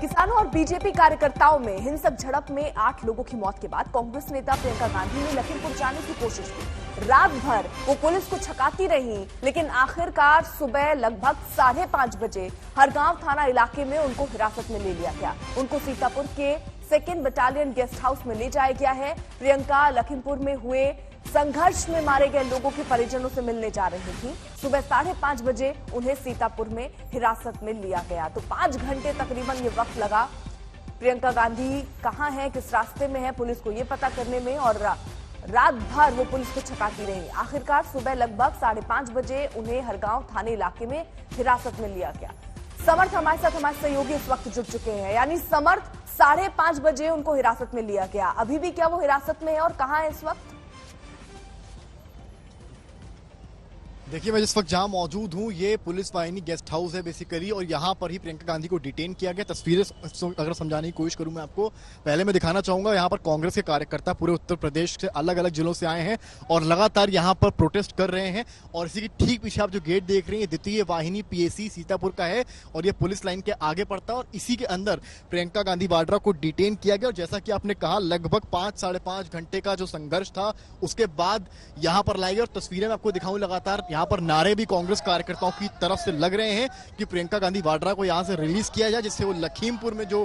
किसानों और बीजेपी कार्यकर्ताओं में हिंसक झड़प में 8 लोगों की मौत के बाद कांग्रेस नेता प्रियंका गांधी ने लखीमपुर जाने की कोशिश की। रात भर वो पुलिस को छकाती रही, लेकिन आखिरकार सुबह लगभग 5:30 बजे हरगांव थाना इलाके में उनको हिरासत में ले लिया गया। उनको सीतापुर के 2nd बटालियन गेस्ट हाउस में ले जाया गया है। प्रियंका लखीमपुर में हुए संघर्ष में मारे गए लोगों के परिजनों से मिलने जा रही थी। सुबह 5:30 बजे उन्हें सीतापुर में हिरासत में लिया गया। तो 5 घंटे तकरीबन ये वक्त लगा। प्रियंका गांधी कहां है, किस रास्ते में है, पुलिस को ये पता करने में, और रात भर वो पुलिस को छकाती रही। आखिरकार सुबह लगभग 5:30 बजे उन्हें हरगांव थाने इलाके में हिरासत में लिया गया। समर्थ हमारे साथ, हमारे सहयोगी इस वक्त जुड़ चुके हैं। यानी समर्थ, 5:30 बजे उनको हिरासत में लिया गया। अभी भी क्या वो हिरासत में है और कहां है इस वक्त? देखिए, मैं जिस वक्त जहां मौजूद हूं ये पुलिस वाहिनी गेस्ट हाउस है बेसिकली, और यहां पर ही प्रियंका गांधी को डिटेन किया गया। तस्वीरें अगर समझाने की कोशिश करूं मैं आपको, पहले मैं दिखाना चाहूंगा यहां पर कांग्रेस के कार्यकर्ता पूरे उत्तर प्रदेश से अलग अलग जिलों से आए हैं और लगातार यहां पर प्रोटेस्ट कर रहे हैं। और इसी के ठीक पीछे आप जो गेट देख रहे हैं, द्वितीय वाहिनी पीएसी सीतापुर का है और ये पुलिस लाइन के आगे पड़ता है, और इसी के अंदर प्रियंका गांधी वाड्रा को डिटेन किया गया। और जैसा कि आपने कहा, लगभग 5-5.5 घंटे का जो संघर्ष था उसके बाद यहां पर लाए गए। और तस्वीरें मैं आपको दिखाऊं, लगातार यहाँ पर नारे भी कांग्रेस कार्यकर्ताओं की तरफ से लग रहे हैं कि प्रियंका गांधी वाड्रा को यहां से रिलीज किया जाए, जिससे वो लखीमपुर में जो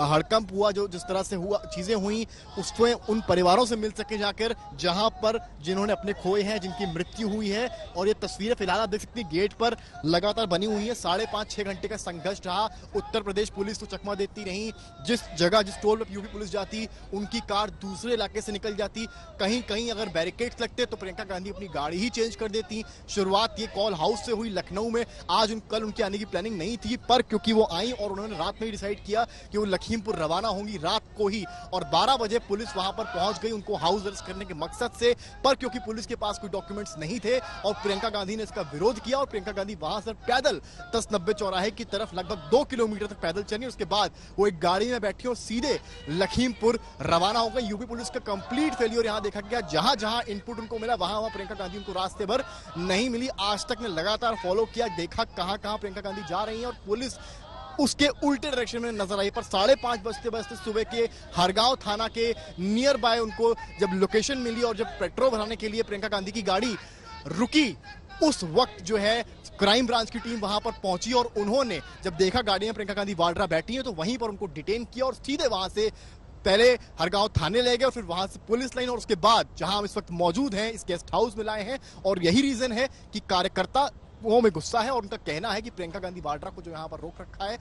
हड़कंप हुआ, जो जिस तरह से हुआ, चीजें हुई, उसमें उन परिवारों से मिल सके जाकर जहां पर जिन्होंने अपने खोए हैं, जिनकी मृत्यु हुई है। और ये तस्वीरें फिलहाल आप देख सकते हैं गेट पर लगातार बनी हुई है। 5.5-6 घंटे का संघर्ष रहा। उत्तर प्रदेश पुलिस तो चकमा देती रही। जिस जगह, जिस टोल पर यूपी पुलिस जाती, उनकी कार दूसरे इलाके से निकल जाती। कहीं कहीं अगर बैरिकेड्स लगते तो प्रियंका गांधी अपनी गाड़ी ही चेंज कर देती। शुरुआत ये कॉल हाउस से हुई लखनऊ में। कल उनके आने की प्लानिंग नहीं थी, पर क्योंकि वो आई और उन्होंने रात में ही डिसाइड किया कि वो लखीमपुर रवाना होंगी रात को ही, और 12 बजे पुलिस वहां पर पहुंच गई उनको हाउस अरेस्ट करने के मकसद से। पर क्योंकि पुलिस के पास कोई डॉक्यूमेंट्स नहीं थे और प्रियंका गांधी ने इसका विरोध किया, और प्रियंका गांधी वहां से पैदल 10-90 चौराहे की तरफ लगभग 2 किलोमीटर तक पैदल चली। उसके बाद वो एक गाड़ी में बैठी और सीधे लखीमपुर रवाना हो गई। यूपी पुलिस का कंप्लीट फेलियर यहां देखा गया। जहां जहां इनपुट उनको मिला वहां प्रियंका गांधी उनको रास्ते भर नहीं मिली। आज तक ने लगातार फॉलो किया, देखा कहां कहां प्रियंका गांधी जा रही हैं, और पुलिस उसके उल्टे डायरेक्शन में नजर आई। पर 5:30 बजते सुबह के हरगांव थाना के नियर बाय उनको जब लोकेशन मिली और जब पेट्रोल भराने के लिए प्रियंका गांधी की गाड़ी रुकी, उस वक्त जो है क्राइम ब्रांच की टीम वहां पर पहुंची और उन्होंने जब देखा गाड़ी में प्रियंका गांधी वाड्रा बैठी है तो वहीं पर उनको डिटेन किया और सीधे वहां से पहले हरगांव थाने ले गए और फिर वहां से पुलिस लाइन, और उसके बाद जहां हम इस वक्त मौजूद हैं इस गेस्ट हाउस में लाए हैं। और यही रीजन है कि कार्यकर्ता वो में गुस्सा है और उनका कहना है कि प्रियंका गांधी वाड्रा को जो यहां पर रोक रखा है,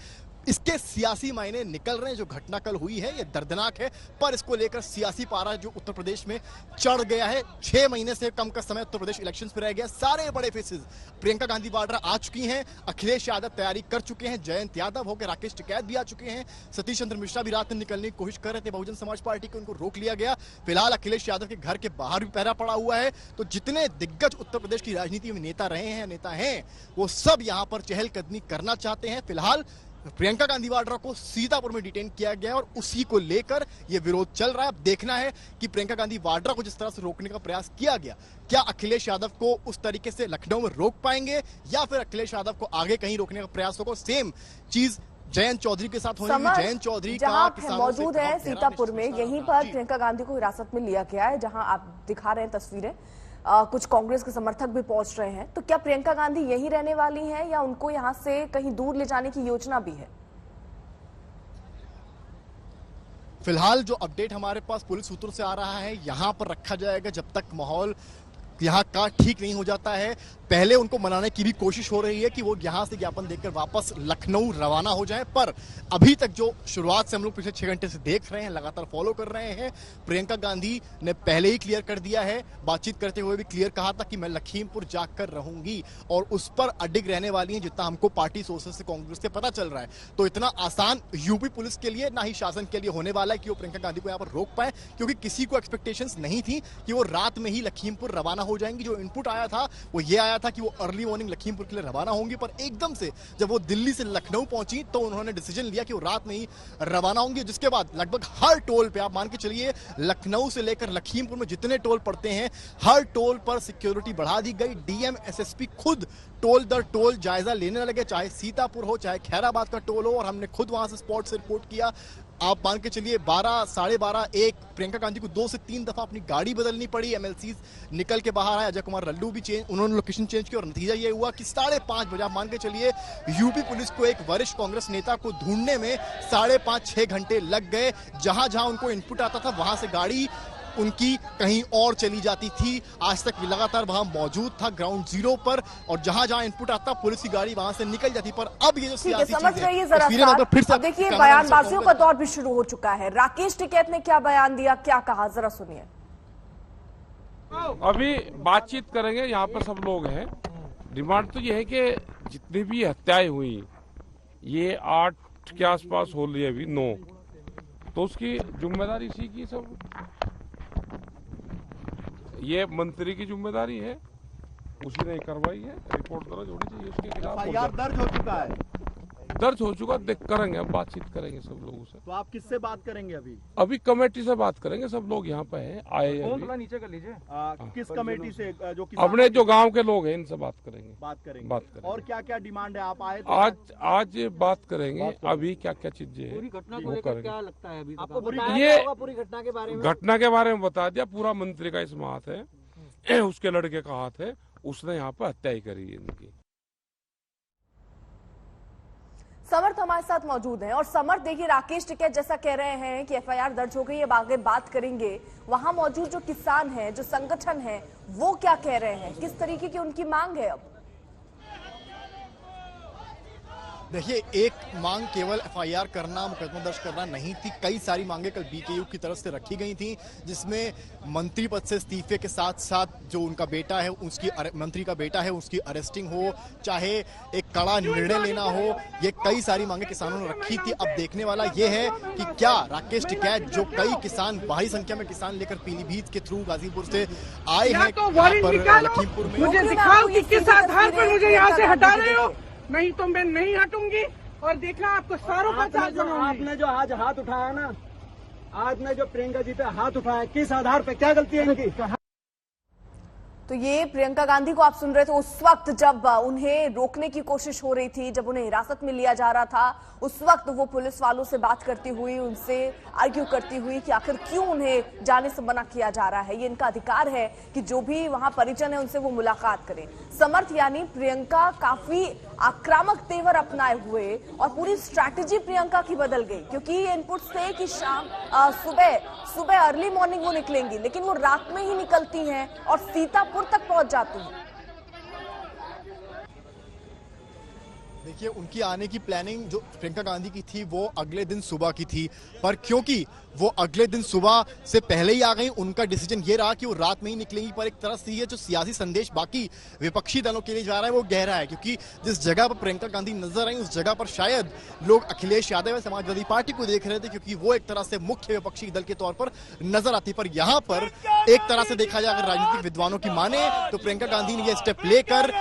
इसके सियासी मायने निकल रहे हैं। जो घटना कल हुई है ये दर्दनाक है, पर इसको लेकर सियासी पारा जो उत्तर प्रदेश में चढ़ गया है। 6 महीने से कम का समय उत्तर प्रदेश इलेक्शंस में रह गया। सारे बड़े फेसेस प्रियंका गांधी वाड्रा आ चुकी हैं। अखिलेश यादव तैयारी कर चुके हैं, जयंत यादव होकर राकेश टिकैत भी आ चुके हैं, सतीश चंद्र मिश्रा भी रात में निकलने की कोशिश कर रहे थे बहुजन समाज पार्टी के, उनको रोक लिया गया। फिलहाल अखिलेश यादव के घर के बाहर भी पहरा पड़ा हुआ है। तो जितने दिग्गज उत्तर प्रदेश की राजनीति में नेता रहे हैं, नेता हैं, वो सब यहां पर चहलकदमी करना चाहते हैं। फिलहाल प्रियंका गांधी वाड्रा को सीतापुर में डिटेन किया गया और उसी को लेकर यह विरोध चल रहा है। अब देखना है कि प्रियंका गांधी वाड्रा को जिस तरह से रोकने का प्रयास किया गया, क्या अखिलेश यादव को उस तरीके से लखनऊ में रोक पाएंगे या फिर अखिलेश यादव को आगे कहीं रोकने का प्रयास होगा। सेम चीज जयंत चौधरी के साथ होने की। जयंत चौधरी का मौजूद है सीतापुर में, यहीं पर प्रियंका गांधी को हिरासत में लिया गया है, जहां आप दिखा रहे हैं तस्वीरें। कुछ कांग्रेस के समर्थक भी पहुंच रहे हैं। तो क्या प्रियंका गांधी यहीं रहने वाली हैं या उनको यहां से कहीं दूर ले जाने की योजना भी है? फिलहाल जो अपडेट हमारे पास पुलिस सूत्रों से आ रहा है, यहां पर रखा जाएगा जब तक माहौल यहाँ का ठीक नहीं हो जाता है। पहले उनको मनाने की भी कोशिश हो रही है कि वो यहाँ से ज्ञापन देकर वापस लखनऊ रवाना हो जाएं, पर अभी तक जो शुरुआत से हम लोग पिछले 6 घंटे से देख रहे हैं, लगातार फॉलो कर रहे हैं, प्रियंका गांधी ने पहले ही क्लियर कर दिया है, बातचीत करते हुए भी क्लियर कहा था कि मैं लखीमपुर जाकर रहूंगी और उस पर अडिग रहने वाली हैं, जितना हमको पार्टी सोर्सेस से कांग्रेस से पता चल रहा है। तो इतना आसान यूपी पुलिस के लिए ना ही शासन के लिए होने वाला है कि वो प्रियंका गांधी को यहाँ पर रोक पाए, क्योंकि किसी को एक्सपेक्टेशंस नहीं थी कि वो रात में ही लखीमपुर रवाना हो जाएंगी। जो इनपुट आया था वो ये आया था कि वो अर्ली मॉर्निंग लखीमपुर के लिए रवाना होंगी, पर एकदम से जब वो दिल्ली से लखनऊ पहुंची तो उन्होंने डिसीजन लिया दिया कि वो रात में ही रवाना होंगे, जिसके बाद लगभग हर टोल पे आप मान के चलिए लखनऊ से लेकर लखीमपुर में जितने टोल पड़ते हैं हर टोल पर सिक्योरिटी बढ़ा दी गई। डीएम एसएसपी खुद टोल दर टोल जायजा लेने लगे, चाहे सीतापुर हो चाहे खैराबाद का टोल हो, और हमने खुद वहां से स्पॉट से रिपोर्ट किया। आप मान के चलिए 12, साढ़े 12, 1 प्रियंका गांधी को 2 से 3 दफा अपनी गाड़ी बदलनी पड़ी। एमएलसी निकल के बाहर आए, अजय कुमार लल्लू भी उन्होंने लोकेशन चेंज की और नतीजा ये हुआ कि 5:30 बजे आप मान के चलिए यूपी पुलिस को एक वरिष्ठ कांग्रेस नेता को ढूंढने में 5.5-6 घंटे लग गए। जहां जहां उनको इनपुट आता था वहां से गाड़ी उनकी कहीं और चली जाती थी। आज तक लगातार वहां मौजूद था ग्राउंड जीरो पर, और जहां जहां इनपुट आता पुलिस की गाड़ी वहां से निकल जाती। पर अब ये जो सियासी समझ रही है जरा फिर से देखिए बयानबाजियों का दौर भी शुरू हो चुका है। राकेश टिकैत ने क्या बयान दिया, क्या कहा, जरा सुनिए। अभी बातचीत करेंगे, यहाँ पर सब लोग हैं। डिमांड तो ये है कि जितनी भी हत्याएं हुई ये 8 के आसपास हो रही है, अभी 9, तो उसकी जिम्मेदारी इसी की सब, ये मंत्री की जिम्मेदारी है, उसी ने कार्रवाई है। रिपोर्ट दर्ज होनी चाहिए उसके खिलाफ। एफआईआर दर्ज हो चुका है, दर्ज हो चुका, देख करेंगे, अब बातचीत करेंगे सब लोगों से। तो आप किससे बात करेंगे अभी? अभी कमेटी से बात करेंगे, सब लोग यहाँ पे हैं, आए हैं। थोड़ा नीचे कर लीजिए। किस कमेटी से? जो अपने जो गांव के लोग हैं इनसे बात करेंगे। बात करेंगे। और क्या क्या डिमांड है? आप आए आज बात करेंगे, अभी क्या क्या चीजें है पूरी घटना वो को करेंगे। क्या लगता है अभी तक? आपको ये पूरी घटना के बारे में? घटना के बारे में बता दिया, पूरा मंत्री का इसमें हाथ है, उसके लड़के का हाथ है, उसने यहाँ पर हत्या ही करी है इनकी। समर्थ हमारे साथ मौजूद हैं, और समर्थ देखिए राकेश टिकैत जैसा कह रहे हैं कि एफआईआर दर्ज हो गई, अब आगे बात करेंगे। वहां मौजूद जो किसान हैं, जो संगठन है, वो क्या कह रहे हैं, किस तरीके की उनकी मांग है? अब देखिए, एक मांग केवल एफआईआर करना, मुकदमा दर्ज करना नहीं थी। कई सारी मांगे कल बीकेयू की तरफ से रखी गई थी, जिसमें मंत्री पद से इस्तीफे के साथ साथ जो उनका बेटा है, उसकी मंत्री का बेटा है, उसकी अरेस्टिंग हो, चाहे एक कड़ा निर्णय लेना हो, ये कई सारी मांगे किसानों ने रखी थी। अब देखने वाला ये है कि क्या राकेश टिकैत, जो कई किसान, भारी संख्या में किसान लेकर पीलीभीत के थ्रू गाजीपुर से आए हैं लखीमपुर में, मुझे दिखाओ कि किस आधार पर मुझे यहाँ से हटा रहे हो, नहीं तो मैं नहीं हटूंगी। और देखना आपको सारों का चार्ज बनाऊंगी। आपने जो आज हाथ उठाया ना, आज ने जो प्रियंका जी पे हाथ उठाया, किस आधार पे, क्या गलती है इनकी? तो ये प्रियंका गांधी को आप सुन रहे थे उस वक्त जब उन्हें रोकने की कोशिश हो रही थी, जब उन्हें हिरासत में लिया जा रहा था। उस वक्त वो पुलिस वालों से बात करती हुई, उनसे आर्ग्यू करती हुई कि आखिर क्यों उन्हें जाने से मना किया जा रहा है। ये इनका अधिकार है कि जो भी वहां परिजन है उनसे वो मुलाकात करें। समर्थ यानी प्रियंका काफी आक्रामक तेवर अपनाए हुए, और पूरी स्ट्रैटेजी प्रियंका की बदल गई, क्योंकि ये इनपुट्स थे कि सुबह अर्ली मॉर्निंग वो निकलेंगी, लेकिन वो रात में ही निकलती हैं और सीतापुर तक पहुंच जाती हैं। देखिए, उनकी आने की प्लानिंग जो प्रियंका गांधी की थी वो अगले दिन सुबह की थी, पर क्योंकि वो अगले दिन सुबह से पहले ही आ गई, उनका डिसीजन ये रहा कि वो रात में ही निकलेंगी। पर एक तरह से ये जो सियासी संदेश बाकी विपक्षी दलों के लिए जा रहा है वो गहरा है, क्योंकि जिस जगह पर प्रियंका गांधी नजर आई उस जगह पर शायद लोग अखिलेश यादव या समाजवादी पार्टी को देख रहे थे, क्योंकि वो एक तरह से मुख्य विपक्षी दल के तौर पर नजर आती। पर यहाँ पर एक तरह से देखा जाए, अगर राजनीतिक विद्वानों की माने, तो प्रियंका गांधी ने यह स्टेप लेकर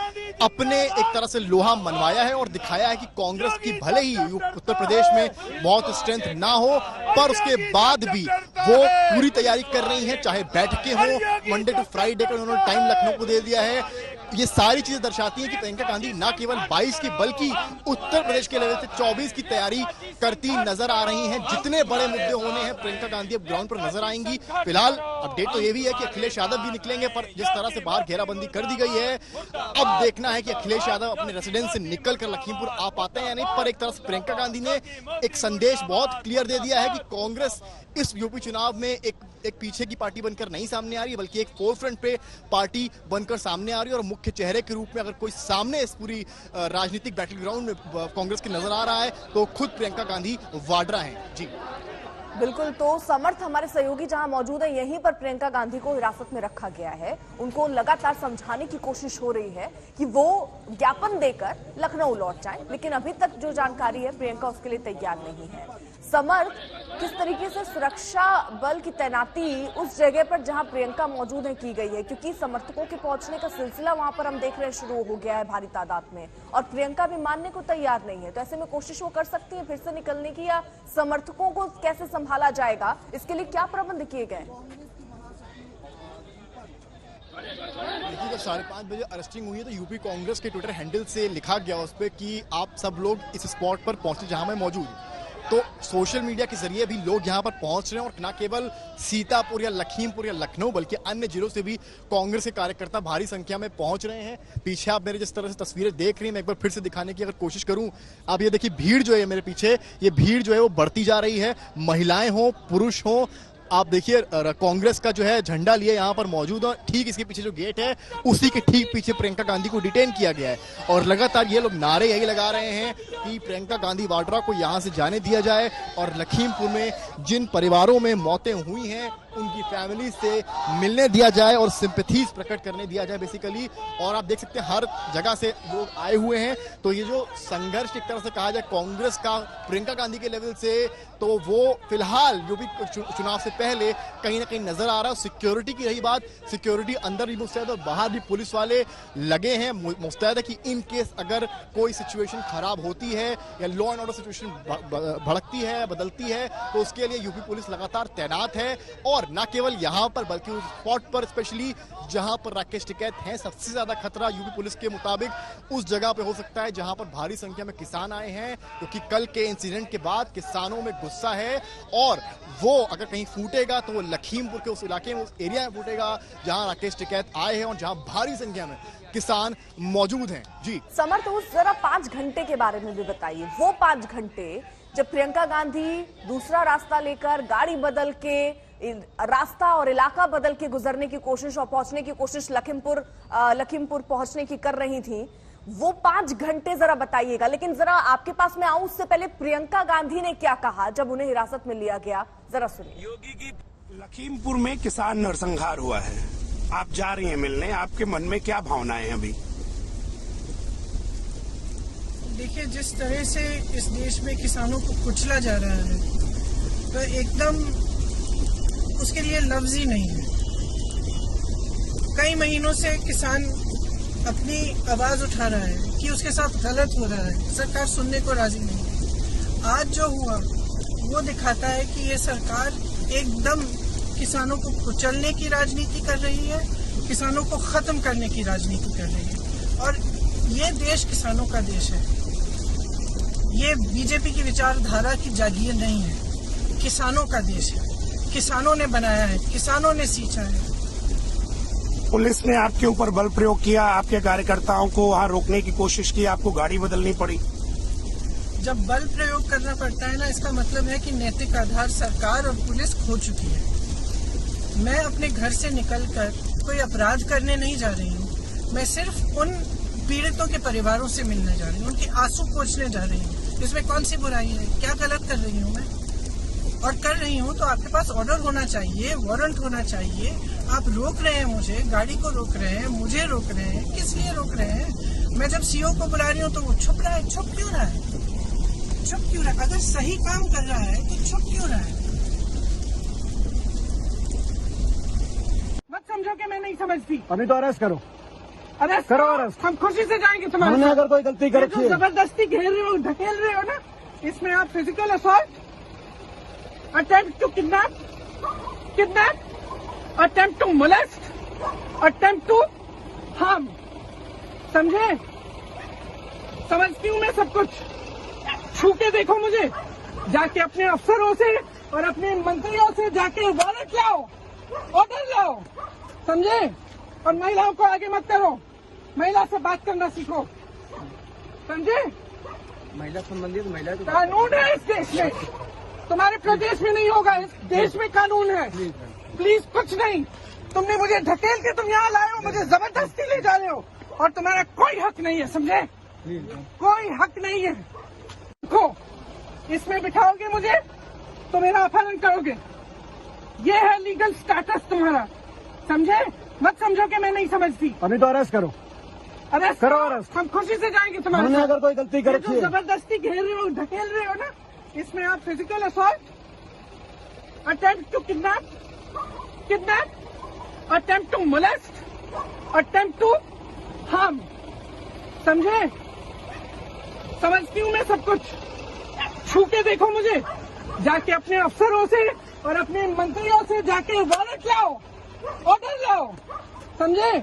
अपने एक तरह से लोहा मनवाया है और दिखाया है कि कांग्रेस की भले ही उत्तर प्रदेश में बहुत स्ट्रेंथ ना हो, पर उसके बाद भी वो पूरी तैयारी कर रही हैं, चाहे बैठकें हो, मंडे टू फ्राइडे का उन्होंने टाइम लखनऊ को दे दिया है। ये सारी चीजें दर्शाती हैं कि प्रियंका गांधी न केवल 22 की बल्कि उत्तर प्रदेश के लेवल से 24 की तैयारी करती नजर आ रही हैं। जितने बड़े मुद्दे होने हैं, प्रियंका गांधी अब ग्राउंड पर नजर आएंगी। फिलहाल अपडेट तो ये भी है कि अखिलेश यादव भी निकलेंगे, पर जिस तरह से बाहर घेराबंदी कर दी गई है, अब देखना है कि अखिलेश यादव अपने रेसिडेंस से निकलकर लखीमपुर आ पाते हैं या नहीं। पर एक तरह से प्रियंका गांधी ने एक संदेश बहुत क्लियर दे दिया है कि कांग्रेस इस यूपी चुनाव में एक पीछे की पार्टी बनकर नहीं सामने आ रही है, बल्कि एक फोरफ्रंट पे पार्टी बनकर सामने आ रही है। और मुख्य चेहरे के रूप में अगर कोई सामने इस पूरी राजनीतिक बैटल ग्राउंड में कांग्रेस की नजर आ रहा है तो खुद प्रियंका गांधी वाड्रा हैं। जी बिल्कुल, तो समर्थ हमारे सहयोगी जहां मौजूद है, यहीं पर प्रियंका गांधी को हिरासत में रखा गया है। उनको लगातार समझाने की कोशिश हो रही है कि वो ज्ञापन देकर लखनऊ लौट जाएं, लेकिन अभी तक जो जानकारी है प्रियंका उसके लिए तैयार नहीं है। समर्थ, किस तरीके से सुरक्षा बल की तैनाती उस जगह पर जहां प्रियंका मौजूद है की गई है, क्योंकि समर्थकों के पहुंचने का सिलसिला वहां पर हम देख रहे हैं शुरू हो गया है भारी तादाद में, और प्रियंका भी मानने को तैयार नहीं है। तो ऐसे में कोशिश वो कर सकती है फिर से निकलने की, या समर्थकों को कैसे संभाला जाएगा, इसके लिए क्या प्रबंध किए गए? देखिए, जब 5:30 बजे अरेस्टिंग हुई है तो यूपी कांग्रेस के ट्विटर हैंडल से लिखा गया उस पर कि आप सब लोग इस स्पॉट पर पहुंचे जहां मैं मौजूद हूं। तो सोशल मीडिया के जरिए भी लोग यहां पर पहुंच रहे हैं, और न केवल सीतापुर या लखीमपुर या लखनऊ बल्कि अन्य जिलों से भी कांग्रेस के कार्यकर्ता भारी संख्या में पहुंच रहे हैं। पीछे आप मेरे जिस तरह से तस्वीरें देख रही हैं, मैं एक बार फिर से दिखाने की अगर कोशिश करूं, आप ये देखिए भीड़ जो है मेरे पीछे, ये भीड़ जो है वो बढ़ती जा रही है। महिलाएं हो, पुरुष हो, आप देखिए कांग्रेस का जो है झंडा लिए यहाँ पर मौजूद है। ठीक इसके पीछे जो गेट है उसी के ठीक पीछे प्रियंका गांधी को डिटेन किया गया है, और लगातार ये लोग नारे यही लगा रहे हैं कि प्रियंका गांधी वाड्रा को यहाँ से जाने दिया जाए, और लखीमपुर में जिन परिवारों में मौतें हुई हैं उनकी फैमिली से मिलने दिया जाए और सिंपैथीज प्रकट करने दिया जाए बेसिकली। और आप देख सकते हैं हर जगह से लोग आए हुए हैं। तो ये जो संघर्ष एक तरह से कहा जाए कांग्रेस का प्रियंका गांधी के लेवल से, तो वो फिलहाल यूपी चुनाव से पहले कहीं ना कहीं नजर आ रहा है। सिक्योरिटी की रही बात, सिक्योरिटी अंदर भी मुस्तैद और बाहर भी पुलिस वाले लगे हैं मुस्तैद है कि इन केस अगर कोई सिचुएशन खराब होती है या लॉ एंड ऑर्डर सिचुएशन भड़कती है, बदलती है, तो उसके लिए यूपी पुलिस लगातार तैनात है। और न केवल यहां पर बल्कि उस स्पॉट पर स्पेशली जहां पर राकेश टिकैत हैं, सबसे ज्यादा खतरा यूपी पुलिस के मुताबिक उस जगह पे हो सकता है जहां पर भारी संख्या में किसान आए हैं, क्योंकि कल के इंसिडेंट के बाद किसानों में गुस्सा है, और वो अगर कहीं फूटेगा तो वो लखीमपुर के उस इलाके में, उस एरिया में फूटेगा जहां राकेश टिकैत आए हैं और जहां भारी संख्या में किसान मौजूद हैं। जी समर्थ, उस जरा 5 घंटे के बारे में भी बताइए। वो 5 घंटे जब प्रियंका गांधी दूसरा रास्ता लेकर गाड़ी बदल के, रास्ता और इलाका बदल के गुजरने की कोशिश और पहुंचने की कोशिश लखीमपुर पहुंचने की कर रही थी, वो 5 घंटे जरा बताइएगा। लेकिन जरा आपके पास में आऊं उससे पहले प्रियंका गांधी ने क्या कहा जब उन्हें हिरासत में लिया गया, जरा सुनिए। योगी की लखीमपुर में किसान नरसंहार हुआ है, आप जा रही हैं मिलने, आपके मन में क्या भावनाएं हैं अभी? देखिए, जिस तरह से इस देश में किसानों को कुचला जा रहा है, तो एकदम उसके लिए लफ्ज ही नहीं है। कई महीनों से किसान अपनी आवाज उठा रहा है कि उसके साथ गलत हो रहा है, सरकार सुनने को राजी नहीं है। आज जो हुआ वो दिखाता है कि ये सरकार एकदम किसानों को कुचलने की राजनीति कर रही है, किसानों को खत्म करने की राजनीति कर रही है। और ये देश किसानों का देश है, ये बीजेपी की विचारधारा की जागीर नहीं है, किसानों का देश है, किसानों ने बनाया है, किसानों ने सींचा है। पुलिस ने आपके ऊपर बल प्रयोग किया, आपके कार्यकर्ताओं को वहां रोकने की कोशिश की, आपको गाड़ी बदलनी पड़ी। जब बल प्रयोग करना पड़ता है ना, इसका मतलब है कि नैतिक आधार सरकार और पुलिस खो चुकी है। मैं अपने घर से निकलकर कोई अपराध करने नहीं जा रही हूँ, मैं सिर्फ उन पीड़ितों के परिवारों से मिलने जा रही हूँ, उनके आंसू पोंछने जा रही हूँ। इसमें कौन सी बुराई है? क्या गलत कर रही हूँ मैं? और कर रही हूँ तो आपके पास ऑर्डर होना चाहिए, वारंट होना चाहिए। आप रोक रहे हैं मुझे, गाड़ी को रोक रहे हैं, मुझे रोक रहे हैं, किस लिए रोक रहे हैं? मैं जब सीओ को बुला रही हूँ तो वो छुप रहा है। छुप क्यों रहा है? छुप क्यों रहा है? अगर सही काम कर रहा है तो छुप क्यों रहा है? मत समझो कि मैं नहीं समझती। अभी तो अरेस्ट करो, अरेस्ट करो अरेस्ट। हम खुशी से जाएंगे तुम्हारे हमने साथ। अगर कोई गलती कर रखी है, जबरदस्ती घेर रहे हो, धकेल रहे हो ना, इसमें आप physical assault, attempt to kidnap, attempt to molest, attempt to harm, समझे? समझती हूँ मैं सब कुछ। छू के देखो मुझे, जाके अपने अफसरों से और अपने मंत्रियों से जाके वारंट लाओ, ऑर्डर लाओ, समझे? और महिलाओं को आगे मत करो, महिला से बात करना सीखो, समझे? महिला संबंधित महिला कानून है इस देश में, तुम्हारे प्रदेश में नहीं होगा, इस देश में कानून है। प्लीज कुछ नहीं, तुमने मुझे ढकेल के तुम यहाँ लाए हो, मुझे जबरदस्ती ले जा रहे हो, और तुम्हारा कोई हक नहीं है, समझे? कोई हक नहीं है। देखो, इसमें बिठाओगे मुझे तो मेरा अपहरण करोगे। ये है लीगल स्टेटस तुम्हारा, समझे? मत समझो कि मैं नहीं समझती। अभी तो अरेस्ट करो, अरेस्ट करो अरेस्ट। हम खुशी से जाएंगे तुम्हारे हमने साथ। अगर कोई गलती कर ये रखी जो है, जबरदस्ती घेर रहे हो, ढकेल रहे हो ना, इसमें आप physical assault, attempt to kidnap, attempt to molest, attempt to harm, समझे? समझती हूँ मैं सब कुछ। छू के देखो मुझे, जाके अपने अफसरों से और अपने मंत्रियों से जाके वारंट लाओ, ऑर्डर लाओ, समझे?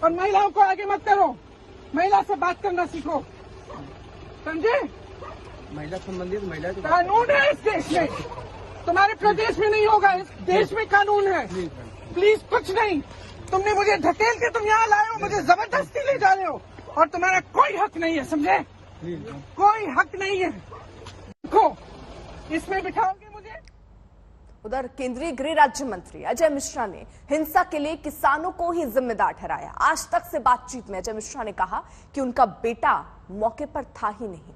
और महिलाओं को आगे मत करो, महिला से बात करना सीखो, समझे? महिला संबंधित महिला के कानून है इस देश में, तुम्हारे प्रदेश में नहीं होगा, इस देश में कानून है। प्लीज कुछ नहीं, तुमने मुझे ढकेल के तुम यहाँ लाए हो, मुझे जबरदस्ती ले जा रहे हो और तुम्हारा कोई हक नहीं है, समझे? कोई हक नहीं है। देखो, इसमें बिठाओगे मुझे। उधर केंद्रीय गृह राज्य मंत्री अजय मिश्रा ने हिंसा के लिए किसानों को ही जिम्मेदार ठहराया। आज तक से बातचीत में अजय मिश्रा ने कहा कि उनका बेटा मौके पर था ही नहीं।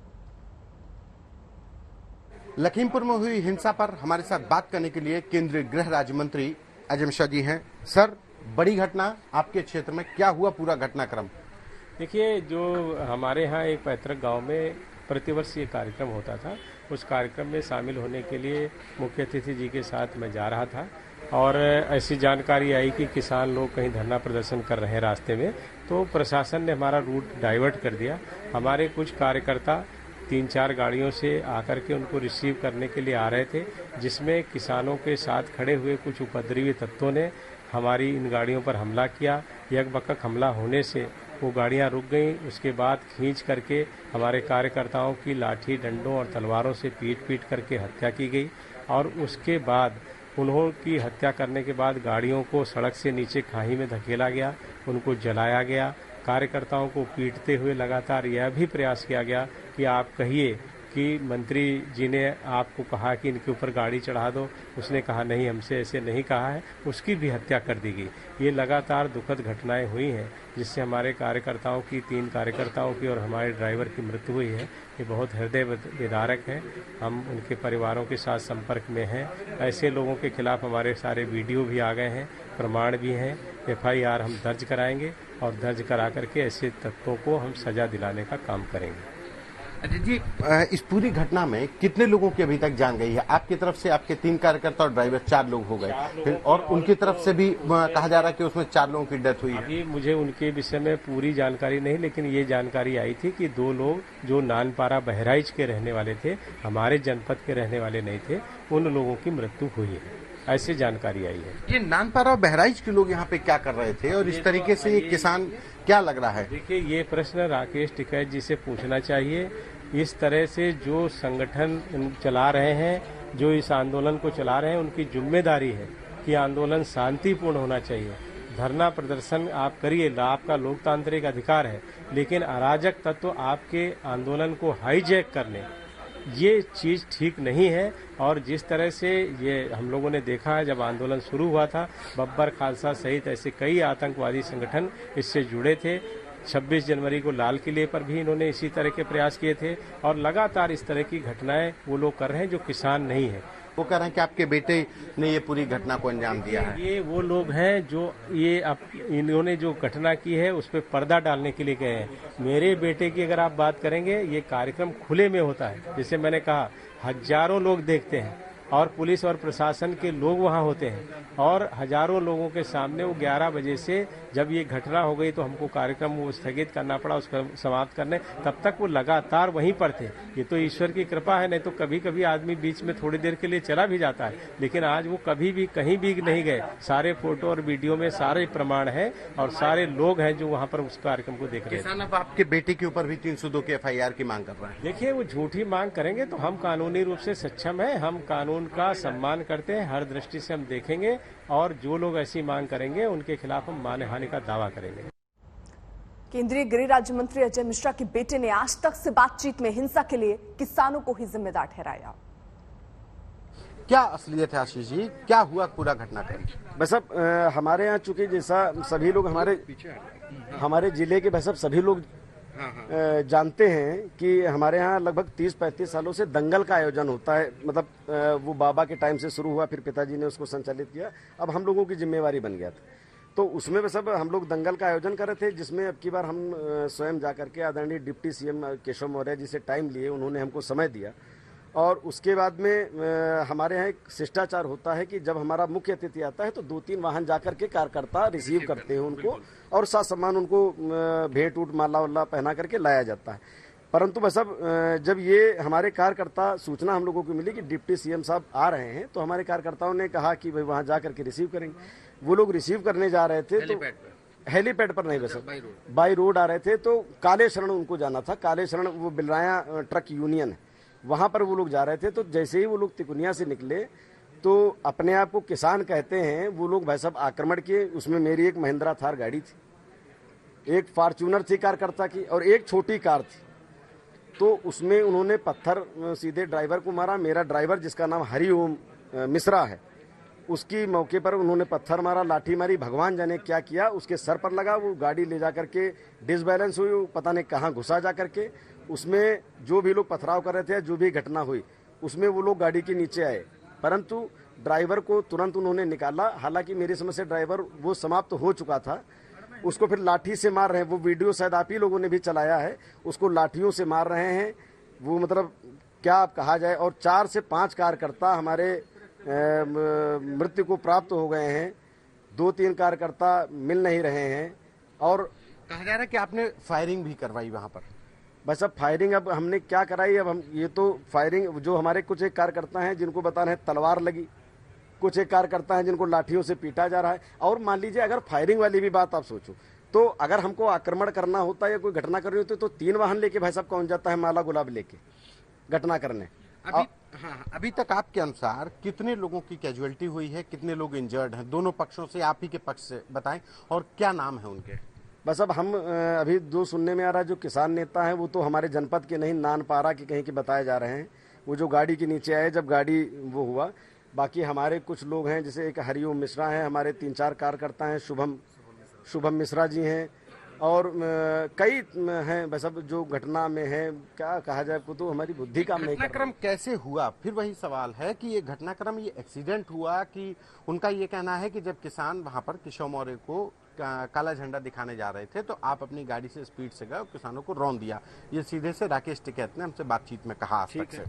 लखीमपुर में हुई हिंसा पर हमारे साथ बात करने के लिए केंद्रीय गृह राज्य मंत्री अजय मिश्रा जी हैं। सर, बड़ी घटना आपके क्षेत्र में, क्या हुआ पूरा घटनाक्रम? देखिए, जो हमारे यहाँ एक पैतृक गांव में प्रतिवर्ष ये कार्यक्रम होता था, उस कार्यक्रम में शामिल होने के लिए मुख्य अतिथि जी के साथ मैं जा रहा था और ऐसी जानकारी आई कि किसान लोग कहीं धरना प्रदर्शन कर रहे हैं रास्ते में, तो प्रशासन ने हमारा रूट डाइवर्ट कर दिया। हमारे कुछ कार्यकर्ता 3-4 गाड़ियों से आकर के उनको रिसीव करने के लिए आ रहे थे, जिसमें किसानों के साथ खड़े हुए कुछ उपद्रवी तत्वों ने हमारी इन गाड़ियों पर हमला किया। यकबकक हमला होने से वो गाड़ियां रुक गईं। उसके बाद खींच करके हमारे कार्यकर्ताओं की लाठी, डंडों और तलवारों से पीट करके हत्या की गई और उसके बाद उन्हों की हत्या करने के बाद गाड़ियों को सड़क से नीचे खाई में धकेला गया, उनको जलाया गया। कार्यकर्ताओं को पीटते हुए लगातार यह भी प्रयास किया गया कि आप कहिए कि मंत्री जी ने आपको कहा कि इनके ऊपर गाड़ी चढ़ा दो। उसने कहा नहीं, हमसे ऐसे नहीं कहा है। उसकी भी हत्या कर दी गई। ये लगातार दुखद घटनाएं हुई हैं, जिससे हमारे कार्यकर्ताओं की, 3 कार्यकर्ताओं की और हमारे ड्राइवर की मृत्यु हुई है। ये बहुत हृदय विदारक है। हम उनके परिवारों के साथ संपर्क में हैं। ऐसे लोगों के खिलाफ हमारे सारे वीडियो भी आ गए हैं, प्रमाण भी हैं। FIR हम दर्ज कराएंगे और दर्ज करा करके ऐसे तत्वों को हम सजा दिलाने का काम करेंगे। अजय जी, इस पूरी घटना में कितने लोगों की अभी तक जान गई है? आपकी तरफ से आपके 3 कार्यकर्ता और ड्राइवर 4 लोग हो गए, और उनकी तरफ से भी कहा जा रहा है कि उसमें 4 लोगों की डेथ हुई है। अभी मुझे उनके विषय में पूरी जानकारी नहीं, लेकिन ये जानकारी आई थी कि 2 लोग जो नानपारा बहराइच के रहने वाले थे, हमारे जनपद के रहने वाले नहीं थे, उन लोगों की मृत्यु हुई है, ऐसी जानकारी आई है। ये नानपारा और बहराइच के लोग यहाँ पे क्या कर रहे थे और इस तरीके से ये किसान क्या लग रहा है? देखिए, ये प्रश्न राकेश टिकैत जी से पूछना चाहिए। इस तरह से जो संगठन चला रहे हैं, जो इस आंदोलन को चला रहे हैं, उनकी जिम्मेदारी है कि आंदोलन शांतिपूर्ण होना चाहिए। धरना प्रदर्शन आप करिए, आपका लोकतांत्रिक अधिकार है, लेकिन अराजक तत्व आपके आंदोलन को हाईजैक करने, ये चीज ठीक नहीं है। और जिस तरह से ये हम लोगों ने देखा है, जब आंदोलन शुरू हुआ था, बब्बर खालसा सहित ऐसे कई आतंकवादी संगठन इससे जुड़े थे। 26 जनवरी को लाल किले पर भी इन्होंने इसी तरह के प्रयास किए थे और लगातार इस तरह की घटनाएं वो लोग कर रहे हैं जो किसान नहीं है। वो कह रहे हैं कि आपके बेटे ने ये पूरी घटना को अंजाम दिया है। ये वो लोग हैं जो ये इन्होंने जो घटना की है उस पर पर्दा डालने के लिए गए हैं। मेरे बेटे की अगर आप बात करेंगे, ये कार्यक्रम खुले में होता है, जैसे मैंने कहा, हजारों लोग देखते हैं और पुलिस और प्रशासन के लोग वहां होते हैं और हजारों लोगों के सामने वो 11 बजे से जब ये घटना हो गई तो हमको कार्यक्रम वो स्थगित करना पड़ा, उसको समाप्त करने। तब तक वो लगातार वहीं पर थे। ये तो ईश्वर की कृपा है, नहीं तो कभी कभी आदमी बीच में थोड़ी देर के लिए चला भी जाता है, लेकिन आज वो कभी भी कहीं भी नहीं गए। सारे फोटो और वीडियो में सारे प्रमाण है और सारे लोग हैं जो वहाँ पर उस कार्यक्रम को देख रहे हैं। किसान अब आपके बेटे के ऊपर भी 302 के FIR की मांग कर रहे हैं। देखिए, वो झूठी मांग करेंगे तो हम कानूनी रूप से सक्षम है, हम कानून का सम्मान करते हैं, हर दृष्टि से हम देखेंगे और जो लोग ऐसी मांग करेंगे उनके खिलाफ हम मानहानि का दावा करेंगे। केंद्रीय गृह राज्य मंत्री अजय मिश्रा के बेटे ने आज तक से बातचीत में हिंसा के लिए किसानों को ही जिम्मेदार ठहराया। क्या असलियत है आशीष जी, क्या हुआ पूरा घटनाक्रम? बस अब हमारे यहाँ चूंकि जैसा सभी लोग हमारे जिले के बस अब सभी लोग जानते हैं कि हमारे यहाँ लगभग 30-35 सालों से दंगल का आयोजन होता है। मतलब वो बाबा के टाइम से शुरू हुआ, फिर पिताजी ने उसको संचालित किया, अब हम लोगों की जिम्मेवारी बन गया था। तो उसमें बस अब हम लोग दंगल का आयोजन कर रहे थे, जिसमें अब की बार हम स्वयं जाकर के आदरणीय डिप्टी सीएम केशव मौर्य जी से टाइम लिए, उन्होंने हमको समय दिया। और उसके बाद में हमारे यहाँ एक शिष्टाचार होता है कि जब हमारा मुख्य अतिथि आता है तो 2-3 वाहन जाकर के कार्यकर्ता रिसीव करते हैं उनको, और साथ सम्मान उनको भेंट उठ माला वाला पहना करके लाया जाता है। परंतु बस अब जब ये हमारे कार्यकर्ता सूचना हम लोगों को मिली कि डिप्टी सीएम साहब आ रहे हैं, तो हमारे कार्यकर्ताओं ने कहा कि भाई वहाँ जा करके रिसीव करेंगे। वो लोग रिसीव करने जा रहे थे, तो हेलीपैड पर नहीं, बस बाई रोड आ रहे थे। तो काले शरण उनको जाना था, काले शरण वो बिलराया ट्रक यूनियन है, वहां पर वो लोग जा रहे थे। तो जैसे ही वो लोग तिकुनिया से निकले तो अपने आप को किसान कहते हैं वो लोग भाई साहब आक्रमण किए। उसमें मेरी एक महिंद्रा थार गाड़ी थी, एक फॉर्च्यूनर थी कार्यकर्ता की, और एक छोटी कार थी। तो उसमें उन्होंने पत्थर सीधे ड्राइवर को मारा। मेरा ड्राइवर जिसका नाम हरिओम मिश्रा है, उसकी मौके पर उन्होंने पत्थर मारा, लाठी मारी, भगवान जाने क्या किया, उसके सर पर लगा। वो गाड़ी ले जा करके डिसबैलेंस हुई, पता नहीं कहाँ घुसा जा करके। उसमें जो भी लोग पथराव कर रहे थे, जो भी घटना हुई, उसमें वो लोग गाड़ी के नीचे आए, परंतु ड्राइवर को तुरंत उन्होंने निकाला। हालांकि मेरी समझ से ड्राइवर वो समाप्त हो चुका था, उसको फिर लाठी से मार रहे हैं। वो वीडियो शायद आप ही लोगों ने भी चलाया है, उसको लाठियों से मार रहे हैं। वो मतलब क्या कहा जाए। और 4 से 5 कार्यकर्ता हमारे मृत्यु को प्राप्त हो गए हैं, 2-3 कार्यकर्ता मिल नहीं रहे हैं। और कहा जा रहा है कि आपने फायरिंग भी करवाई वहां पर। बस अब फायरिंग अब हमने क्या कराई, अब हम ये तो फायरिंग जो हमारे कुछ एक कार्यकर्ता हैं जिनको बता रहे हैं तलवार लगी, कुछ एक कार्यकर्ता हैं जिनको लाठियों से पीटा जा रहा है। और मान लीजिए अगर फायरिंग वाली भी बात आप सोचो, तो अगर हमको आक्रमण करना होता या कोई घटना करनी होती तो 3 वाहन लेके भाई साहब कौन जाता है माला गुलाब लेके घटना करने। अभी तक आपके अनुसार कितने लोगों की कैजुअलिटी हुई है, कितने लोग इंजर्ड हैं, दोनों पक्षों से, आप ही के पक्ष से बताएं, और क्या नाम है उनके? बस अब हम अभी जो सुनने में आ रहा है, जो किसान नेता है वो तो हमारे जनपद के नहीं, नानपारा के कहीं के बताए जा रहे हैं। वो जो गाड़ी के नीचे आए जब गाड़ी वो हुआ। बाकी हमारे कुछ लोग हैं, जैसे एक हरिओम मिश्रा हैं, हमारे 3-4 कार्यकर्ता हैं, शुभम मिश्रा जी हैं, और कई हैं। बस अब जो घटना में है क्या कहा जाए, तो हमारी बुद्धि काम नहीं कर रही। घटनाक्रम कैसे हुआ? फिर वही सवाल है कि ये घटनाक्रम, ये एक्सीडेंट हुआ कि उनका ये कहना है कि जब किसान वहां पर केशव मौर्य को काला झंडा दिखाने जा रहे थे तो आप अपनी गाड़ी से स्पीड से गए और किसानों को रौंद दिया। ये सीधे से राकेश टिकैत ने हमसे बातचीत में कहा। ठीक है।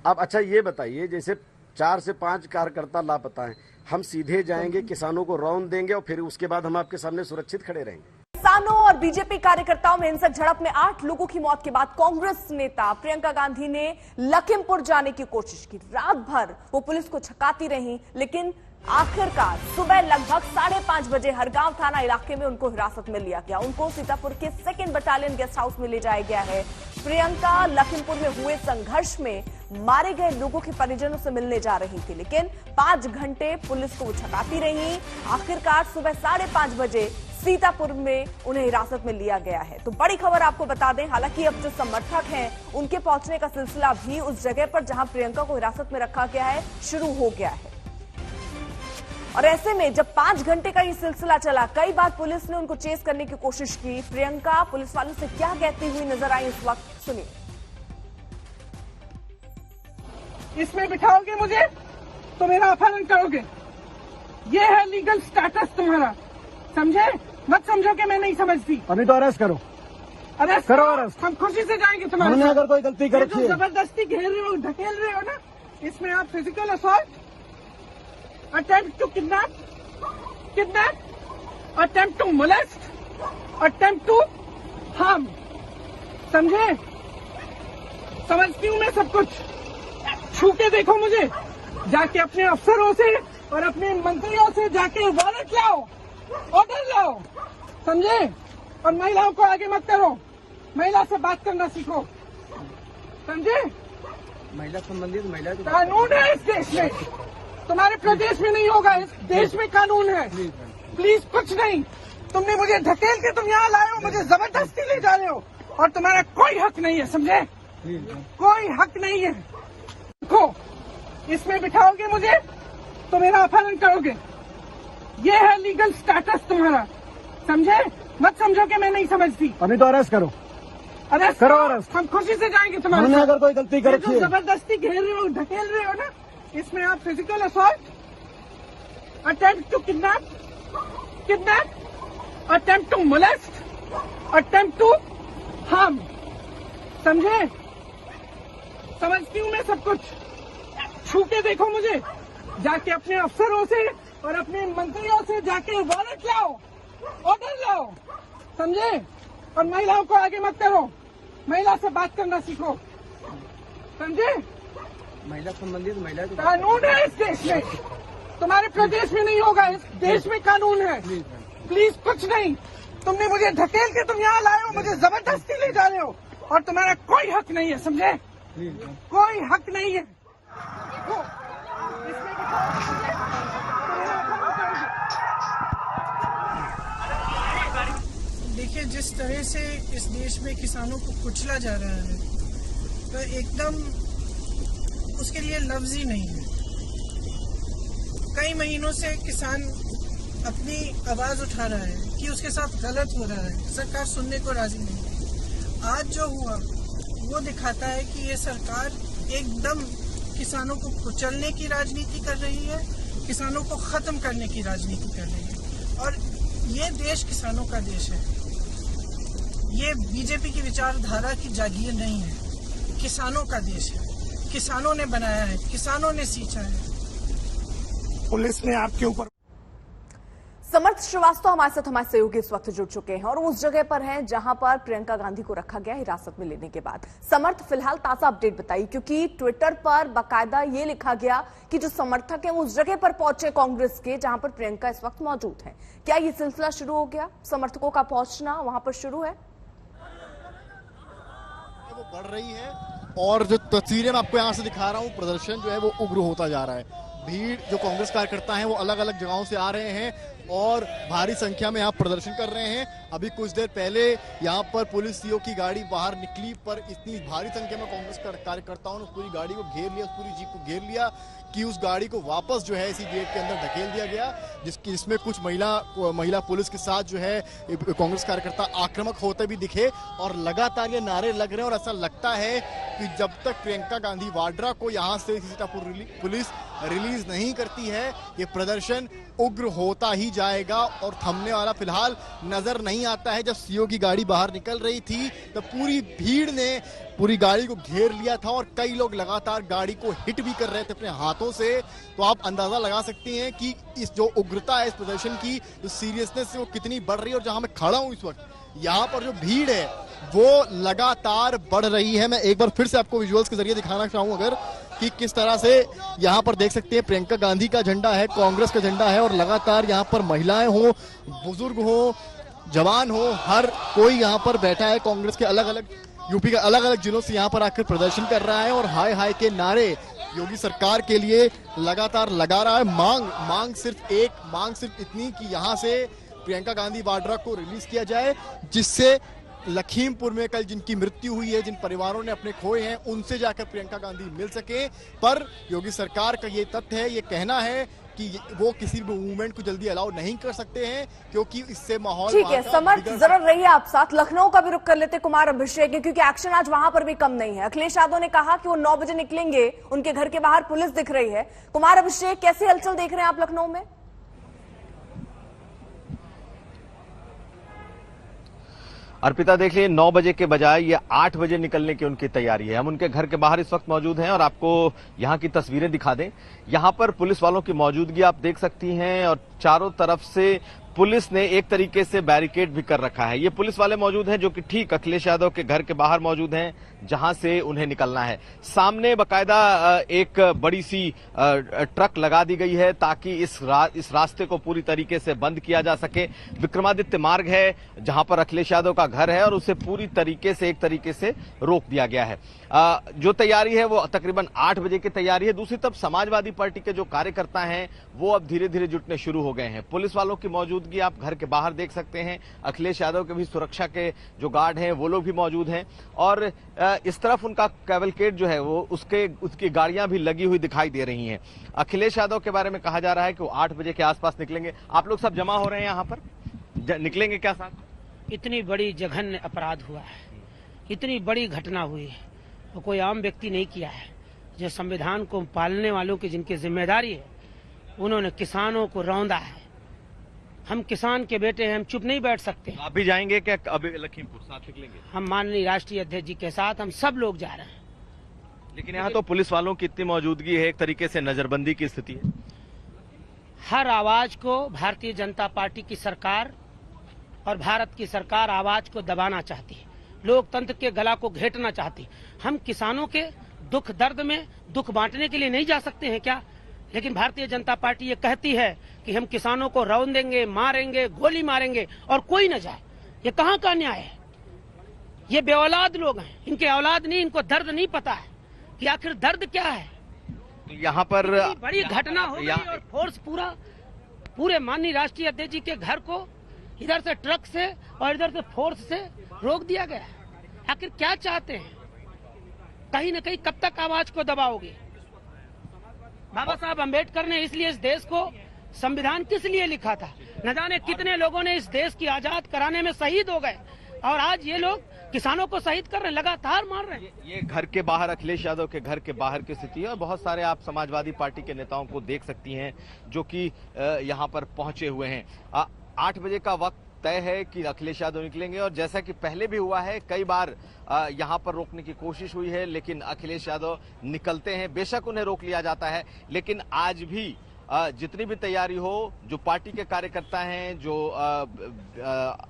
अब अच्छा ये बताइए, जैसे 4 से 5 कार्यकर्ता लापता हैं, हम सीधे जाएंगे, किसानों को रौंद देंगे और फिर उसके बाद हम आपके सामने सुरक्षित खड़े रहेंगे? किसानों और बीजेपी कार्यकर्ताओं में हिंसक झड़प में 8 लोगों की मौत के बाद कांग्रेस नेता प्रियंका गांधी ने लखीमपुर जाने की कोशिश की। रात भर वो पुलिस को छकाती रहीं, लेकिन आखिरकार सुबह लगभग 5:30 बजे हरगांव थाना इलाके में उनको हिरासत में लिया गया। उनको सीतापुर के 2nd बटालियन गेस्ट हाउस में ले जाया गया है। प्रियंका लखीमपुर में हुए संघर्ष में मारे गए लोगों के परिजनों से मिलने जा रही थी, लेकिन 5 घंटे पुलिस को छकाती रही। आखिरकार सुबह 5:30 बजे सीतापुर में उन्हें हिरासत में लिया गया है। तो बड़ी खबर आपको बता दें, हालांकि अब जो समर्थक हैं उनके पहुंचने का सिलसिला भी उस जगह पर जहां प्रियंका को हिरासत में रखा गया है शुरू हो गया है। और ऐसे में जब 5 घंटे का ये सिलसिला चला, कई बार पुलिस ने उनको चेस करने की कोशिश की। प्रियंका पुलिस वालों से क्या कहती हुई नजर आई इस वक्त, सुनिए। इसमें बिठाओगे मुझे तो मेरा अपहरण करोगे, ये है लीगल स्टेटस तुम्हारा, समझे? मत समझो कि मैं नहीं समझती। अभी तो अरेस्ट करो, अरेस्ट करो, अरेस्ट। हम खुशी से जाएंगे तुम्हारे। हमने अगर कोई गलती कर रखी है, जबरदस्ती घेर रहे हो, ढकेल रहे हो ना, इसमें आप physical assault, attempt to kidnap, attempt to molest, attempt to harm, समझे? समझती हूँ मैं सब कुछ। छू के देखो मुझे, जाके अपने अफसरों से और अपने मंत्रियों से जाके वारंट लाओ, ऑर्डर लाओ, समझे? और महिलाओं को आगे मत करो, महिला से बात करना सीखो, समझे? महिला संबंधित महिला कानून है इस देश में, तुम्हारे प्रदेश में नहीं होगा, इस देश में कानून है। प्लीज कुछ नहीं, तुमने मुझे ढकेल के तुम यहाँ लाए हो, मुझे जबरदस्ती ले जा रहे हो, और तुम्हारा कोई हक नहीं है, समझे? कोई हक नहीं है। देखो, इसमें बिठाओगे मुझे तो मेरा अपहरण करोगे, ये है लीगल स्टेटस तुम्हारा, समझे? मत समझो कि मैं नहीं समझती। अभी तो अरेस्ट करो, अरेस्ट करो अरेस्ट। हम खुशी से जाएंगे तुम्हारे हमने साथ। अगर कोई गलती ये करी जो जबरदस्ती घेर रहे हो, ढकेल रहे हो ना, इसमें आप physical assault, attempt to kidnap, attempt to molest, attempt to harm, समझे? समझती हूँ मैं सब कुछ। छू के देखो मुझे, जाके अपने अफसरों से और अपने मंत्रियों से जाके वारंट लाओ, ऑर्डर लाओ, समझे? और महिलाओं को आगे मत करो, महिला से बात करना सीखो, समझे? महिला संबंधित महिला कानून है इस देश में, तुम्हारे प्रदेश में नहीं होगा, इस देश में कानून है। प्लीज कुछ नहीं, तुमने मुझे ढकेल के तुम यहाँ लाए हो, मुझे जबरदस्ती ले जा रहे हो, और तुम्हारा कोई हक नहीं है, समझे? कोई हक नहीं है। देखिए, जिस तरह से इस देश में किसानों को कुचला जा रहा है, तो एकदम उसके लिए लफ्ज ही नहीं है। कई महीनों से किसान अपनी आवाज उठा रहा है कि उसके साथ गलत हो रहा है, सरकार सुनने को राजी नहीं है। आज जो हुआ वो दिखाता है कि ये सरकार एकदम किसानों को कुचलने की राजनीति कर रही है, किसानों को खत्म करने की राजनीति कर रही है। और ये देश किसानों का देश है, ये बीजेपी की विचारधारा की जागीर नहीं है, किसानों का देश है, किसानों ने बनाया है, किसानों ने सींचा है। पुलिस ने आपके ऊपर। समर्थ श्रीवास्तव हमारे साथ हमारे सहयोगी इस वक्त जुड़ चुके हैं और उस जगह पर हैं जहां पर प्रियंका गांधी को रखा गया हिरासत में लेने के बाद। समर्थ, फिलहाल ताजा अपडेट बताइए, क्योंकि ट्विटर पर बाकायदा ये लिखा गया कि जो समर्थक हैं वो उस जगह पर पहुंचे कांग्रेस के जहां पर प्रियंका इस वक्त मौजूद है। क्या ये सिलसिला शुरू हो गया? समर्थकों का पहुंचना वहां पर शुरू है? वो बढ़ रही है और जो तस्वीरें मैं आपको यहाँ से दिखा रहा हूँ, प्रदर्शन जो है वो उग्र होता जा रहा है। भीड़, जो कांग्रेस कार्यकर्ता हैं वो अलग अलग जगहों से आ रहे हैं और भारी संख्या में यहाँ प्रदर्शन कर रहे हैं। अभी कुछ देर पहले यहाँ पर पुलिस सीओ की गाड़ी बाहर निकली, पर इतनी भारी संख्या में कांग्रेस कार्यकर्ताओं ने उस पूरी गाड़ी को घेर लिया, उस पूरी जीप को घेर लिया कि उस गाड़ी को वापस जो है इसी गेट के अंदर धकेल दिया गया, जिसमें कुछ महिला पुलिस के साथ जो है कांग्रेस कार्यकर्ता आक्रामक होते भी दिखे और लगातार ये नारे लग रहे हैं। और ऐसा लगता है कि जब तक प्रियंका गांधी वाड्रा को यहाँ से सीतापुर पुलिस रिलीज नहीं करती है, ये प्रदर्शन उग्र होता ही जाएगा और थमने वाला फिलहाल नजर नहीं आता है। जब सीओ की गाड़ी बाहर निकल रही थी तो पूरी भीड़ ने पूरी गाड़ी को घेर लिया था और कई लोग लगातार गाड़ी को हिट भी कर रहे थे अपने हाथों से। तो आप अंदाजा लगा सकते हैं कि इस जो उग्रता है इस प्रदर्शन की, जो सीरियसनेस है वो कितनी बढ़ रही है। और जहां मैं खड़ा हूं इस वक्त, यहाँ पर जो भीड़ है वो लगातार बढ़ रही है। मैं एक बार फिर से आपको विजुअल्स के जरिए दिखाना चाहूँ अगर कि किस तरह से यहाँ पर देख सकते हैं प्रियंका गांधी का झंडा है, कांग्रेस का झंडा है और लगातार यहाँ पर महिलाएं हो, बुजुर्ग हो, जवान हो, हर कोई यहाँ पर बैठा है। कांग्रेस के अलग अलग यूपी के अलग अलग जिलों से यहाँ पर आकर प्रदर्शन कर रहा है और हाय हाय के नारे योगी सरकार के लिए लगातार लगा रहा है। मांग सिर्फ इतनी कि यहाँ से प्रियंका गांधी वाड्रा को रिलीज किया जाए, जिससे लखीमपुर में कल जिनकी मृत्यु हुई है, जिन परिवारों ने अपने खोए हैं, उनसे जाकर प्रियंका गांधी मिल सके। पर योगी सरकार का ये तथ्य है, ये कहना है कि वो किसी भी मूवमेंट को जल्दी अलाउ नहीं कर सकते हैं क्योंकि इससे माहौल। ठीक है समर्थ, जरूर रहिए आप साथ। लखनऊ का भी रुख कर लेते कुमार अभिषेक, क्योंकि एक्शन आज वहां पर भी कम नहीं है। अखिलेश यादव ने कहा कि वो 9 बजे निकलेंगे, उनके घर के बाहर पुलिस दिख रही है। कुमार अभिषेक, कैसी हलचल देख रहे हैं आप लखनऊ में? अर्पिता, देखिए 9 बजे के बजाय ये 8 बजे निकलने की उनकी तैयारी है। हम उनके घर के बाहर इस वक्त मौजूद हैं और आपको यहाँ की तस्वीरें दिखा दें। यहाँ पर पुलिस वालों की मौजूदगी आप देख सकती हैं और चारों तरफ से पुलिस ने एक तरीके से बैरिकेड भी कर रखा है। ये पुलिस वाले मौजूद हैं जो कि ठीक अखिलेश यादव के घर के बाहर मौजूद हैं जहां से उन्हें निकलना है। सामने बकायदा एक बड़ी सी ट्रक लगा दी गई है ताकि इस रास्ते को पूरी तरीके से बंद किया जा सके। विक्रमादित्य मार्ग है जहां पर अखिलेश यादव का घर है और उसे पूरी तरीके से एक तरीके से रोक दिया गया है। जो तैयारी है वो तकरीबन 8 बजे की तैयारी है। दूसरी तरफ समाजवादी पार्टी के जो कार्यकर्ता हैं वो अब धीरे धीरे जुटने शुरू हो गए हैं। पुलिस वालों की मौजूदगी आप घर के बाहर देख सकते हैं। अखिलेश यादव के भी सुरक्षा के जो गार्ड हैं वो लोग भी मौजूद हैं और इस तरफ उनका कैवलकेड जो है वो उसकी गाड़ियां भी लगी हुई दिखाई दे रही हैं। अखिलेश यादव के बारे में कहा जा रहा है कि वो 8 बजे के आसपास निकलेंगे। आप लोग सब जमा हो रहे हैं यहाँ पर, निकलेंगे क्या साथ? इतनी बड़ी जघन्य अपराध हुआ है, इतनी बड़ी घटना हुई है वो कोई आम व्यक्ति नहीं किया है। जो संविधान को पालने वालों की जिनकी जिम्मेदारी है, उन्होंने किसानों को रौंदा है। हम किसान के बेटे हैं, हम चुप नहीं बैठ सकते। आप भी जाएंगे क्या अभी लखीमपुर, साथ निकलेंगे? हम माननीय राष्ट्रीय अध्यक्ष जी के साथ हम सब लोग जा रहे हैं। लेकिन यहाँ तो पुलिस वालों की इतनी मौजूदगी है, एक तरीके से नजरबंदी की स्थिति है। हर आवाज को भारतीय जनता पार्टी की सरकार और भारत की सरकार आवाज को दबाना चाहती है, लोकतंत्र के गला को घेटना चाहती है। हम किसानों के दुख दर्द में दुख बांटने के लिए नहीं जा सकते हैं क्या? लेकिन भारतीय जनता पार्टी ये कहती है कि हम किसानों को रौंद देंगे, मारेंगे, गोली मारेंगे और कोई न जाए। ये कहाँ का न्याय है? ये बेऔलाद लोग हैं, इनके औलाद नहीं, इनको दर्द नहीं पता है कि आखिर दर्द क्या है। यहाँ पर बड़ी घटना हो गई और फोर्स पूरे माननीय राष्ट्रीय अध्यक्ष जी के घर को इधर से ट्रक से और इधर से फोर्स से रोक दिया गया। आखिर क्या चाहते हैं? कहीं न कहीं कब तक आवाज को दबाओगे? बाबा साहब अम्बेडकर ने इसलिए इस देश को संविधान किस लिए लिखा था? न जाने कितने लोगों ने इस देश की आजाद कराने में शहीद हो गए और आज ये लोग किसानों को शहीद कर रहे हैं, लगातार मार रहे हैं। ये घर के बाहर, अखिलेश यादव के घर के बाहर की स्थिति है और बहुत सारे आप समाजवादी पार्टी के नेताओं को देख सकती हैं जो कि यहाँ पर पहुंचे हुए हैं। 8 बजे का वक्त तय है कि अखिलेश यादव निकलेंगे और जैसा कि पहले भी हुआ है, कई बार यहाँ पर रोकने की कोशिश हुई है, लेकिन अखिलेश यादव निकलते हैं। बेशक उन्हें रोक लिया जाता है, लेकिन आज भी जितनी भी तैयारी हो, जो पार्टी के कार्यकर्ता हैं, जो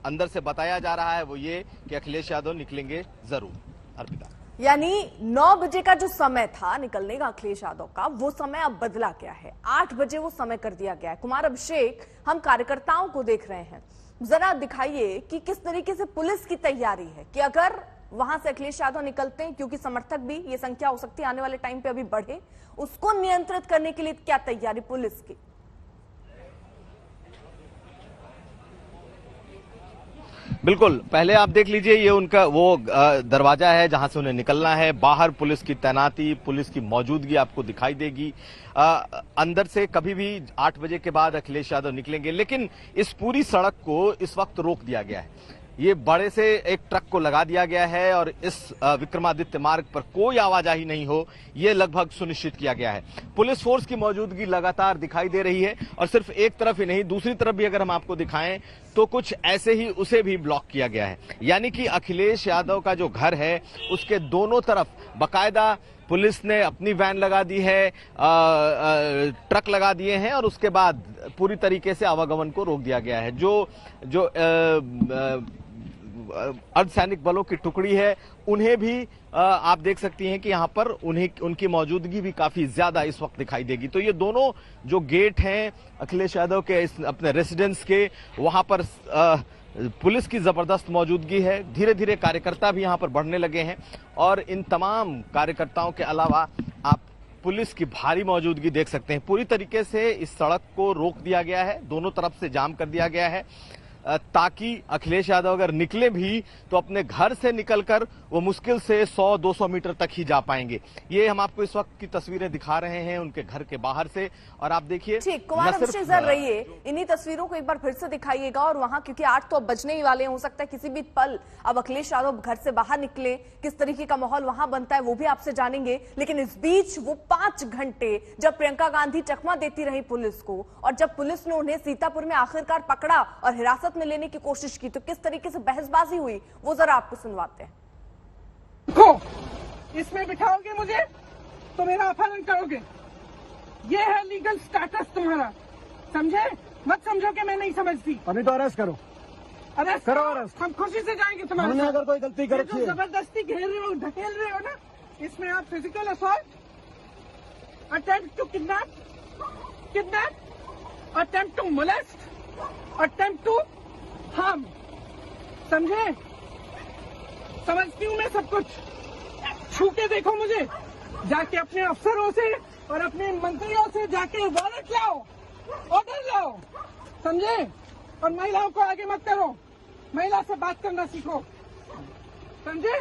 अंदर से बताया जा रहा है वो ये कि अखिलेश यादव निकलेंगे जरूर। अर्पिता, यानी 9 बजे का जो समय था निकलने का अखिलेश यादव का, वो समय अब बदला गया है। 8 बजे वो समय कर दिया गया है। कुमार अभिषेक, हम कार्यकर्ताओं को देख रहे हैं, जरा दिखाइए कि किस तरीके से पुलिस की तैयारी है कि अगर वहां से अखिलेश यादव निकलते हैं, क्योंकि समर्थक भी ये संख्या हो सकती है आने वाले टाइम पे अभी बढ़े, उसको नियंत्रित करने के लिए क्या तैयारी पुलिस की? बिल्कुल, पहले आप देख लीजिए, ये उनका वो दरवाजा है जहां से उन्हें निकलना है। बाहर पुलिस की तैनाती, पुलिस की मौजूदगी आपको दिखाई देगी। अंदर से कभी भी 8 बजे के बाद अखिलेश यादव निकलेंगे, लेकिन इस पूरी सड़क को इस वक्त रोक दिया गया है। ये बड़े से एक ट्रक को लगा दिया गया है और इस विक्रमादित्य मार्ग पर कोई आवाजाही नहीं हो, ये लगभग सुनिश्चित किया गया है। पुलिस फोर्स की मौजूदगी लगातार दिखाई दे रही है और सिर्फ एक तरफ ही नहीं, दूसरी तरफ भी अगर हम आपको दिखाएं तो कुछ ऐसे ही उसे भी ब्लॉक किया गया है। यानी कि अखिलेश यादव का जो घर है उसके दोनों तरफ बकायदा पुलिस ने अपनी वैन लगा दी है, ट्रक लगा दिए हैं और उसके बाद पूरी तरीके से आवागमन को रोक दिया गया है। जो अर्धसैनिक बलों की टुकड़ी है, उन्हें भी आप देख सकती हैं कि यहाँ पर उनकी मौजूदगी भी काफी ज्यादा इस वक्त दिखाई देगी। तो ये दोनों जो गेट हैं अखिलेश यादव के अपने रेसिडेंस के, वहां पर पुलिस की जबरदस्त मौजूदगी है। धीरे धीरे कार्यकर्ता भी यहाँ पर बढ़ने लगे हैं और इन तमाम कार्यकर्ताओं के अलावा आप पुलिस की भारी मौजूदगी देख सकते हैं। पूरी तरीके से इस सड़क को रोक दिया गया है, दोनों तरफ से जाम कर दिया गया है ताकि अखिलेश यादव अगर निकले भी तो अपने घर से निकलकर वो मुश्किल से 100-200 मीटर तक ही जा पाएंगे। ये हम आपको इस वक्त की तस्वीरें दिखा रहे हैं उनके घर के बाहर से और आप देखिए। ठीक, कुमार अभिषेक सर रहिए, इन्हीं तस्वीरों को एक बार फिर से दिखाइएगा और वहां क्योंकि 8 तो अब बजने ही वाले, हो सकता है किसी भी पल अब अखिलेश यादव घर से बाहर निकले, किस तरीके का माहौल वहां बनता है वो भी आपसे जानेंगे। लेकिन इस बीच वो 5 घंटे जब प्रियंका गांधी चकमा देती रही पुलिस को और जब पुलिस ने उन्हें सीतापुर में आखिरकार पकड़ा और हिरासत में लेने की कोशिश की, तो किस तरीके से बहसबाजी हुई वो जरा आपको सुनवाते हैं। इसमें बिठाओगे मुझे तो मेरा अपहरण करोगे, ये है लीगल स्टेटस तुम्हारा, समझे? मत समझो कि मैं नहीं समझती। अभी तो अरेस्ट करो, अरेस्ट करो, अरेस्ट। हम खुशी से जाएंगे तुम्हारे साथ। अगर कोई गलती कर रखी है, जबरदस्ती घेर रहे हो, ढकेल रहे हो ना, इसमें आप physical assault, attempt to kidnap, attempt to molest, attempt to harm, समझे? समझती हूँ मैं सब कुछ। छू के देखो मुझे, जाके अपने अफसरों से और अपने मंत्रियों से जाके वारंट लाओ, ऑर्डर लाओ, समझे? और महिलाओं को आगे मत करो, महिला से बात करना सीखो, समझे?